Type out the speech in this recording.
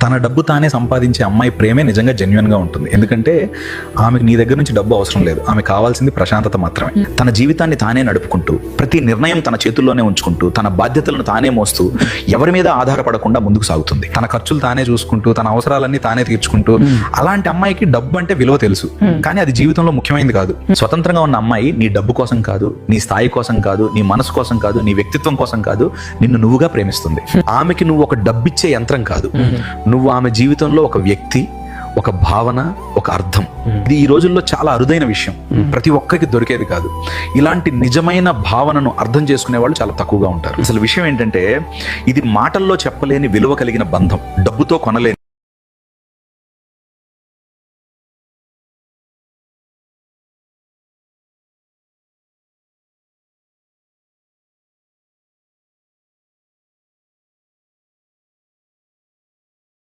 తన డబ్బు తానే సంపాదించే అమ్మాయి ప్రేమే నిజంగా జెన్యున్గా ఉంటుంది. ఎందుకంటే ఆమెకు నీ దగ్గర నుంచి డబ్బు అవసరం లేదు, ఆమె కావాల్సింది ప్రశాంతత మాత్రమే. తన జీవితాన్ని తానే నడుపుకుంటూ, ప్రతి నిర్ణయం తన చేతుల్లోనే ఉంచుకుంటూ, తన బాధ్యతలను తానే మోస్తూ, ఎవరి మీద ఆధారపడకుండా ముందుకు సాగుతుంది. తన ఖర్చులు తానే చూసుకుంటూ, తన అవసరాలన్నీ తానే తీర్చుకుంటూ, అలాంటి అమ్మాయికి డబ్బు అంటే విలువ తెలుసు, కానీ అది జీవితంలో ముఖ్యమైనది కాదు. స్వతంత్రంగా ఉన్న అమ్మాయి నీ డబ్బు కోసం కాదు, నీ స్థాయి కోసం కాదు, నీ మనసు కోసం కాదు, నీ వ్యక్తిత్వం కోసం కాదు, నిన్ను నువ్వుగా ప్రేమిస్తుంది. ఆమెకి నువ్వు ఒక డబ్బిచ్చే యంత్రం కాదు, నువ్వు ఆమె జీవితంలో ఒక వ్యక్తి, ఒక భావన, ఒక అర్థం. ఇది ఈ రోజుల్లో చాలా అరుదైన విషయం, ప్రతి ఒక్కరికి దొరికేది కాదు. ఇలాంటి నిజమైన భావనను అర్థం చేసుకునే వాళ్ళు చాలా తక్కువగా ఉంటారు. అసలు విషయం ఏంటంటే, ఇది మాటల్లో చెప్పలేని విలువ కలిగిన బంధం, డబ్బుతో కొనలేని.